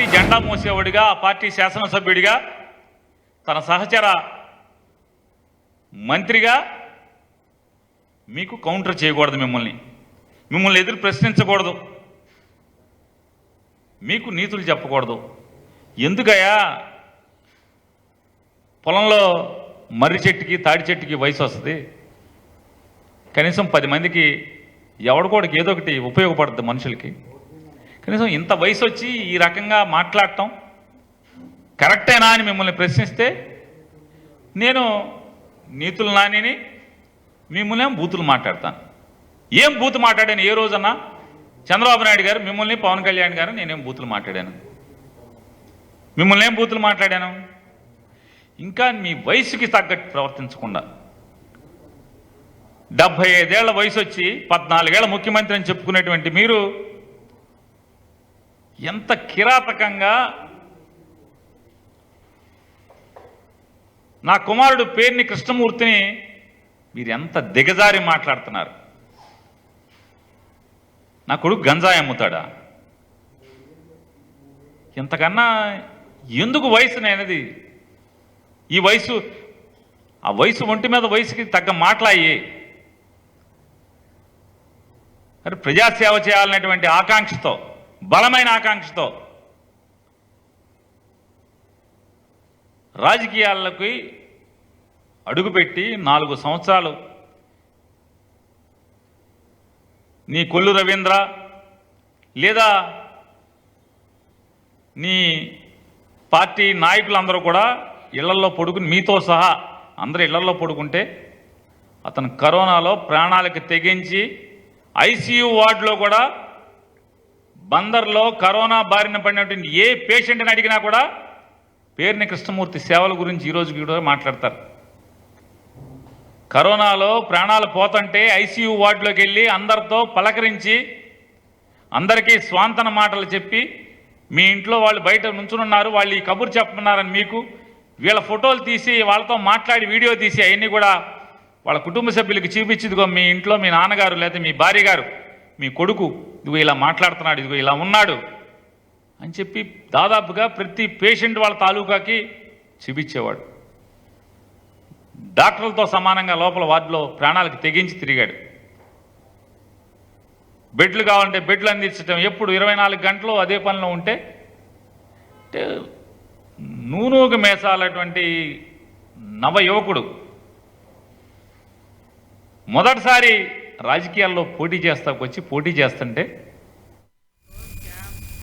Party జెండా మోసేవాడిగా, ఆ party శాసనసభ్యుడిగా, తన సహచర మంత్రిగా మీకు కౌంటర్ చేయకూడదు, మిమ్మల్ని ఎదురు ప్రశ్నించకూడదు, మీకు నీతులు చెప్పకూడదు. ఎందుకయ్యా పొలంలో మర్రి చెట్టుకి తాడి చెట్టుకి వయసు వస్తుంది, కనీసం 10 మందికి ఎవడికోడికి ఏదో ఒకటి ఉపయోగపడుతుంది మనుషులకి. కనీసం ఇంత వయసు వచ్చి ఈ రకంగా మాట్లాడటం కరెక్టేనా అని మిమ్మల్ని ప్రశ్నిస్తే నేను నీతులు నానిని, మిమ్మల్ని ఏం బూతులు మాట్లాడతాను. ఏం బూతు మాట్లాడాను ఏ రోజన్నా? చంద్రబాబు నాయుడు గారు మిమ్మల్ని, పవన్ కళ్యాణ్ గారు నేనేం బూతులు మాట్లాడాను? మిమ్మల్ని ఏం బూతులు మాట్లాడాను? ఇంకా మీ వయసుకి తగ్గట్టు ప్రవర్తించకుండా 75 ఏళ్ల వయసు వచ్చి 14 ఏళ్ల ముఖ్యమంత్రి అని చెప్పుకునేటువంటి మీరు ఎంత కిరాతకంగా నా కుమారుడు పేర్ని కృష్ణమూర్తిని మీరు ఎంత దిగజారి మాట్లాడుతున్నారు. నా కొడుకు గంజాయి అమ్ముతాడా? ఇంతకన్నా ఎందుకు వయసు అనేది? ఈ వయసు, ఆ వయసు ఒంటి మీద వయసుకి తగ్గ మాట్లాయి. మరి ప్రజాసేవ చేయాలనేటువంటి ఆకాంక్షతో, బలమైన ఆకాంక్షతో రాజకీయాలకి అడుగుపెట్టి 4 సంవత్సరాలు నీ కొల్లు రవీంద్ర లేదా నీ పార్టీ నాయకులందరూ కూడా ఇళ్లల్లో పడుకుని, మీతో సహా అందరూ ఇళ్లల్లో పడుకుంటే అతను కరోనాలో ప్రాణాలకు తెగించి ఐసీయూ వార్డులో కూడా బందర్లో కరోనా బారిన పడినటువంటి ఏ పేషెంట్ని అడిగినా కూడా పేర్ని కృష్ణమూర్తి సేవల గురించి ఈరోజు కూడా మాట్లాడతారు. కరోనాలో ప్రాణాలు పోతుంటే ఐసీయూ వార్డులోకి వెళ్ళి అందరితో పలకరించి, అందరికీ స్వాంతన మాటలు చెప్పి, మీ ఇంట్లో వాళ్ళు బయట నుంచునున్నారు, వాళ్ళు ఈ కబురు చెప్పమన్నారని మీకు వీళ్ళ ఫోటోలు తీసి వాళ్ళతో మాట్లాడి వీడియో తీసి అవన్నీ కూడా వాళ్ళ కుటుంబ సభ్యులకి చూపించిదిగో మీ ఇంట్లో మీ నాన్నగారు లేదా మీ భార్య గారు, మీ కొడుకు ఇదిగో ఇలా మాట్లాడుతున్నాడు, ఇదిగో ఇలా ఉన్నాడు అని చెప్పి దాదాపుగా ప్రతి పేషెంట్ వాళ్ళ తాలూకాకి చూపించేవాడు. డాక్టర్లతో సమానంగా లోపల వార్డులో ప్రాణాలకు తెగించి తిరిగాడు. బెడ్లు కావాలంటే బెడ్లు అందించడం, ఎప్పుడు 24 గంటలు అదే పనిలో ఉంటే నూనూగు మేసాలటువంటి నవ యువకుడు మొదటిసారి రాజకీయాల్లో పోటీ చేస్తుంటే